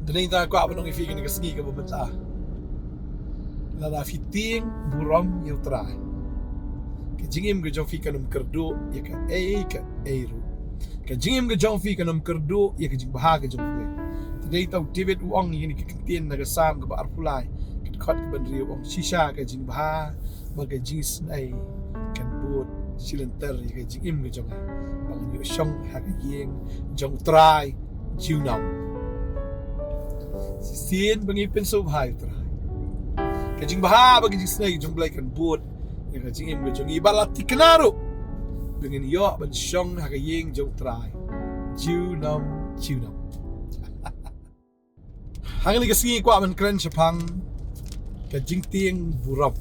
Daning ta ko abang ifi ni kasngi ka babata. Lada fiting buram yu trai. Ka jingim ga jong fi kanum kerdu ya ka ru. Ka jingim ga jong fi kanum kerdu ya ka jing bahaga jong play. Today tau David uang ni ka kintien na sam ga ba arpulai. Ka khot ka bandri uang shisha ka jing baha baga jing snai kan buat silenter ya ka jingim ga jong. Bang yu shong ha ka yeng jong trai junam. Sien pangipin so bahai trai. Kajing baha bagi jing snai jong blai kan buat ya ka jing im ga jong ibalat tikenaro dengan yo ban shong ha ka yeng jong trai junam hang ni ka singi kwa man kren chapang ka jing ting buram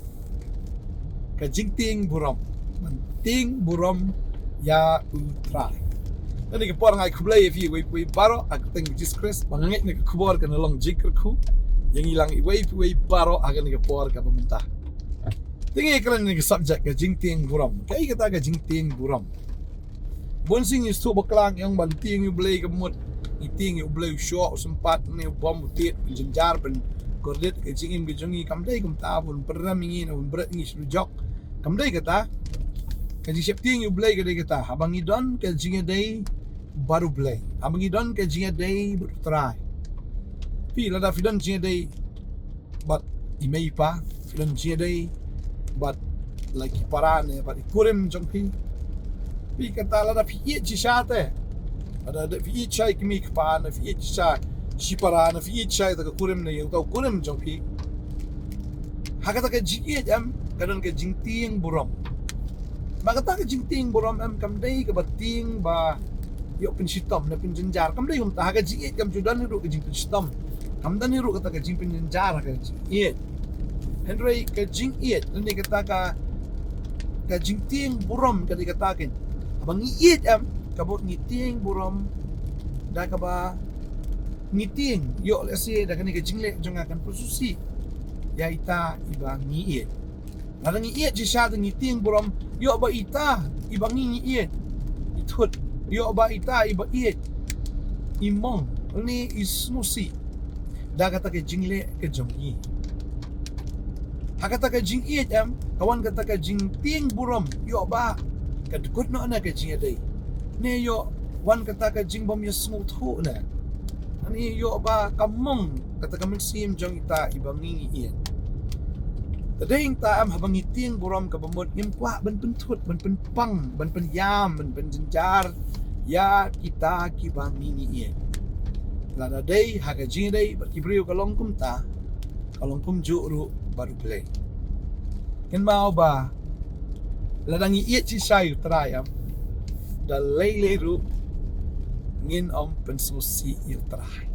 man ting buram ya u trai. Nani ka por ngai kublai if you we baro ak ting just chris bangangit ni ka kubor kan long jikr ku yang hilang iway baro akan ni ka por ka pemerintah. Tinggi keren ni ka subject ka jing ting buram. Kai kata ka jing ting buram. Bonsing is tu baklang yang banting yu blay ka mut iting yu blay short sempat ni bom butit jenjar ben kordet ka jingim ka jongi kamdai kum ta pun perramingin un berat ni sujok kamdai kata ka jing septing yu blay ka dai kata habang idon ka jing dai baru blay habang idon ka jing dai bertrai pi lada fidan jing dai bat imei pa fidan jing dai bat lagi parane bat ikurim jongpi pi kata lada pi ci shate ada fi chai kimi kpa na fi chai shipara na fi chai ta kurim na yung kurim jongpi hakata ka jige jam kadon ka jingting buram magata ka jingting buram am kamdai ka bating ba yo pensitom na penjenjar kamdai um ta ka jige kam judan ru ka jing pensitom kamdan ru kata ka jing penjenjar ka jige Henry ka jing iet ni kata ka jingting buram ka dikatakin abang iet am kabut ngiting buram da ka ba ngiting yo lesi da kani ka jingle jong akan prosusi ya ita ibang ngiet la ngiet ji sha ngiting buram yo ba ita ibang ngiet itut yo ba ita iba iet imong ni isnusi da kata ka jingle ka jong i hakata ka jing iet am kawan kata ka jingting buram yo ba ka dukut no na ka jing dai ne yo wan kata ka jing bom ya smooth ho na ani yo ba kamong kata ka sim jong ita ibang ngiian tadeng ta am habang iting buram ka bamod ngim kwa ban pentut ban penpang ban penyam ban penjenjar ya kita kibang ngiian lada dai haga jing dai berkibriu kalongkum ta kalongkum juru baru play ken mau ba ladang iet ci sayu trayam da lele ru ngin om pensusi yu trai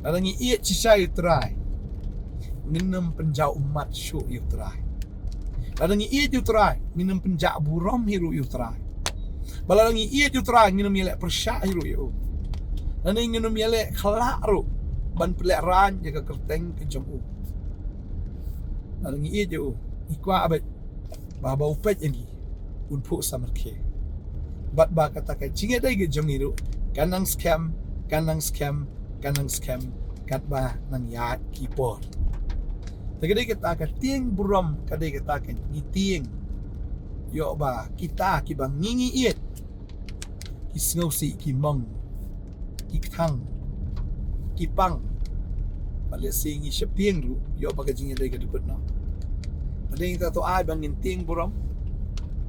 ladang iet ci sayu trai nginem penjau umat syu yu trai ladang iet yu trai nginem penjak buram hiru yu trai baladang iet yu trai nginem yelek persya hiru yu dan nginem yelek khalak ru ban pelek ran jaga kerteng ke jong u ladang iet yu ikwa abet baba upet yangi unpu samarke bat ba kata ka jinge dai ge jongiru kanang scam kat ba nang ya kipor tagade kita ka ting buram kadai kita ka ngiting yo ba kita ki bang ngingi iet ki sngosi ki mong ki thang ki pang bale singi sheping ru yo ba ka jinge dai ge dukut no ading ta to ai bang ngiting buram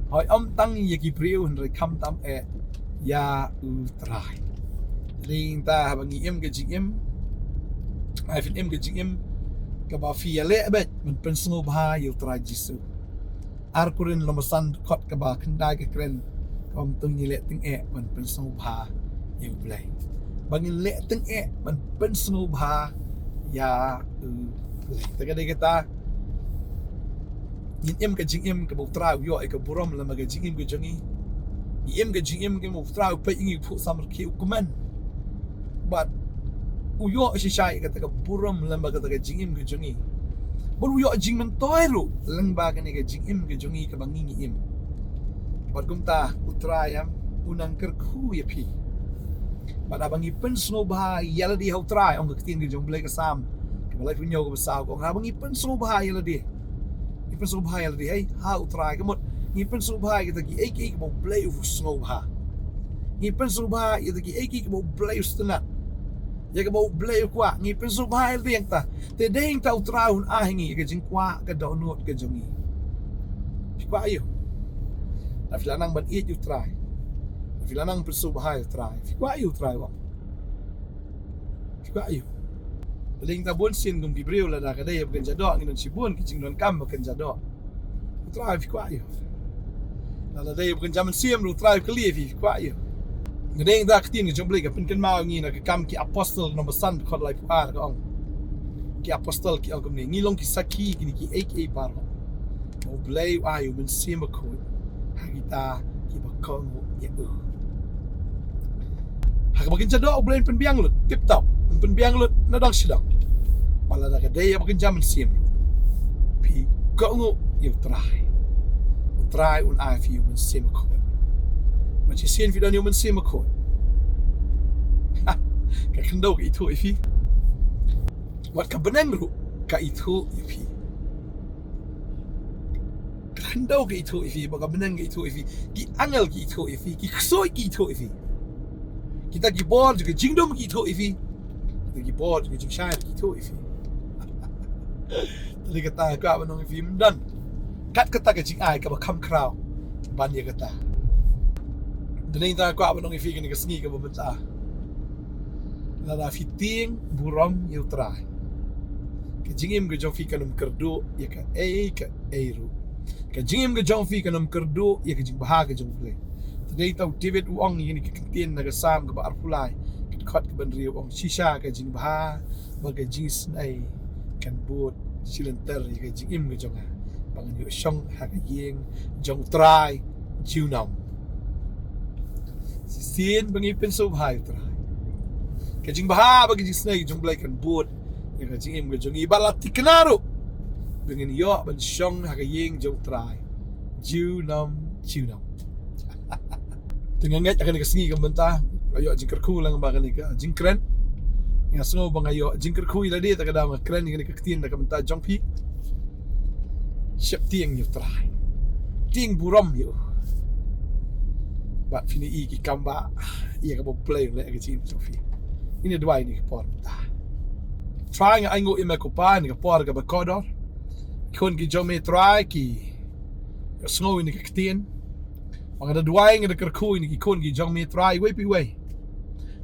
hoi om tang ye ki priu hun kam tam ya u trai ling ta bang im ge jing ai fin im ge jing ka ba fi le bet men pen snu ba yu trai jisu ar kurin lomasan khot ka ba khandai ke kren kom tung ni le ting men pen snu ba yu blai bang le ting men pen snu ba ya u blai ta ga de kita yin ka jing im ka bu trau yo ka buram la ma ka jing im ka jongi im ka jing im ka bu trau pe ingi pu samar ki ukuman but u yo shi shai ka ta ka buram la ma ka ta ka jing im ka jongi bol u yo jing man toy ru lang ba ka ni ka jing im ka jongi ka bangi ni im but kum ta u trayam unang ker khu ya pi But abang ipen snow bahay yala di how try ang kaktin ke jong blay kasam. Kabalay punyo ko basaw ko abang ipen snow bahay yala di. Ipen snow bahay yala di hey how try kamot. Ipen snow bahay kita ki ek mo blay of snow bahay. Ipen snow bahay kita ki ek mo blay ustenat. Ya ka mo blay kwa ipen snow bahay yala di yang ta. Te ding ta utraun ahingi ke jing kwa ka download ke jongi. Kwa ayo. Na filanang ban eat you try. Filanang perso bahay try. Fikwa ayo try wak. Fikwa ayo. Daling tabon sin kung gibriw la na kadaya bagan jado ang inon sibun kicing non kam bagan jado. Try fikwa ayo. Na dadaya bagan jaman siyam lu try kali fikwa ayo. Ngedeng da katin ke jomble ka pinkan mau ngi na ka kam ki apostol no basan ko lai puar ka ong. Ki apostol ki ong ni ngilong ki saki kini ki AK par. O blay ayo ben sima ko. Hagita ki bakong ya. Hak bakin jado oblain penbiang lut tip top penbiang lut nadang sidang pala da kadaya bakin jaman sim pi kongo you try un I for you sim ko but you see if you don't human sim ko ka kendo ka itu ifi wat ka benengru ka itu ifi kendo ka itu ifi baga beneng ka itu ifi ki angel ki itu ifi ki ksoi ki itu ifi kita gibor juga jingdom gitu ifi kita gibor juga jing syair gitu ifi tadi kata ka manong ifi mendan kat kata ke jing ai ka bakam kraw ban ye kata dene ta ka manong ifi kini kesni ka babata la da fiting buram yu trai ke jingim ge jofi kanum kerdu ya ka eiru ke jingim ge jofi kanum kerdu ya ke jing bahaga jong play Today tau David Wong ini kekentin naga sam ke baar pulai kat ke bandri Wong shisha ke jing bah bagai jing snai kan buat silenter ke jing im ke jonga bangan yu shong ha ke yeng jong try junam sin bangi penso hai try ke jing bah bagai jing snai jong blai kan buat ya ke jing im ke jong ibalat tiknaro bangan yo ban shong ha ke yeng jong try junam dengan nget akan kesini ke mentah ayo jingker ku lang ba ka jingkren nga snow bang ayo jingker ku ila dia tak ada kren ni ka ketin ka mentah jongpi siap tiang you try ting buram you bat fini i ki kamba ia ka bo play le ka jing jongpi ini dua ini por mentah try nga aingo i ko pa ni ka por ka ba kodor kon ki jome try ki snow ni ka ketin mga dadway nga nakarkuy ni kikon gi jong mi try way pi way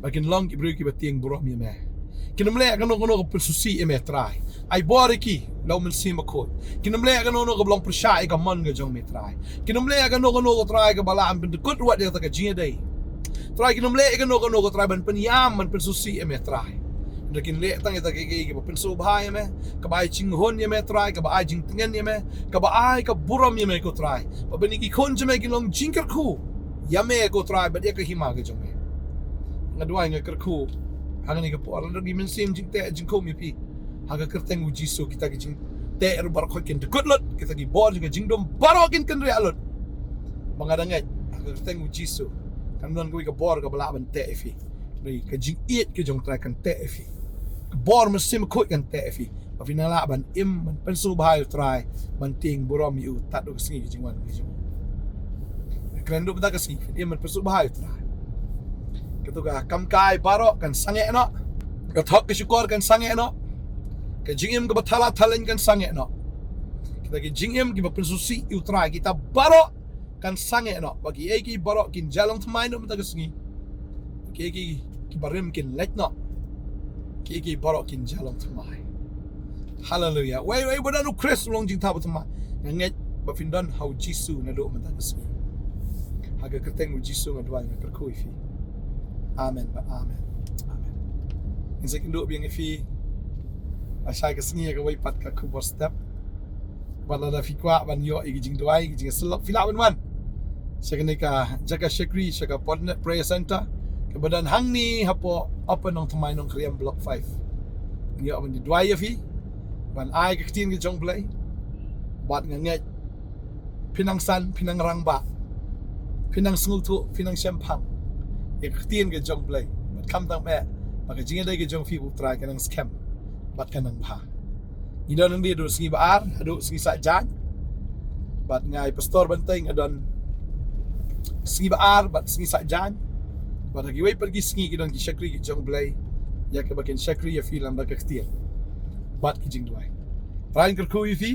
makin long ki bro ki batieng burom mi me kinamle kano ko persusi me try ay bore ki law men sima ko kinamle kano ko blong persya ka man ga jong mi try kinamle kano ko try ka balaan bin kut wat ya ta ka jing day try kinamle kano ko try ban penyam man persusi me try Dakin le tang ita kiki ba penso bahay me ka ba ching hon ye me try ka ba jing tengen ye me ka ba ai ka buram ye me ko try ba bani ki kon je me ki long jingker ku ya me ko try ba dia ka hima ga jong me ngadwa nga ker ku hanga ni ka po ara di men sim jing te jing ko mi pi haga kerteng uji so kita ki jing te er bar ko ken de kutlot kita ki bor jing jing dom barokin ken re alot mangadangai haga kerteng uji so kan non ko ka bor ka bala ban te fi Dari ka jing eat ke jong try kan te fi bor mesim ko kan te fi pa finala ban im man penso bahay try man ting buram yu tat do singi jing wan jing kren do bata ka singi im man penso bahay try ketu ka kam kai baro kan sange no ka thok ke syukur kan sange no ka jing im ka bathala thalen kan sange no kita ki jing im ki ba penso si yu try kita baro kan sange no bagi eki baro kin jalong tmai no bata ka singi ki barim kin lek no ki borok kin jalong tmai hallelujah wai bodan u Chris long jing tabu tmai nget ba findan how jisu na do mata kasmi haga kerteng u jisu ngadwa nga kerkui fi amen insa kin do biang fi asai kasni ga wai pat ka ku bor step wala da fi kwa ban yo igi jing doai igi jing selok fila ban sekene ka jaga shekri shaka podnet prayer center kebadan hang ni hapo apa nong tmai nong kriam block 5 ni aban di dwai fi ban ai ka tin ge jong play bat nga nge pinang san pinang rang ba pinang sngul tu pinang champang ye ka tin ge jong play bat kam tang me maka jinga dai ke jong fi utrai kanang scam bat kanang pha idon nang dia do singi baar adu singi sa jan bat ngai pastor banteng adon singi baar bat singi sa jan bat lagi wei pergi singi kidon ki syakri ki jong blai ya ke bakin syakri ya fi lam ba kaktir bat ki jing duai prain kerku fi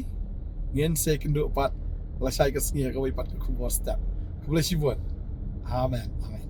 ngien se kendo pat lasai ke singi ka wei pat ku bos step ku boleh sibuan amen amen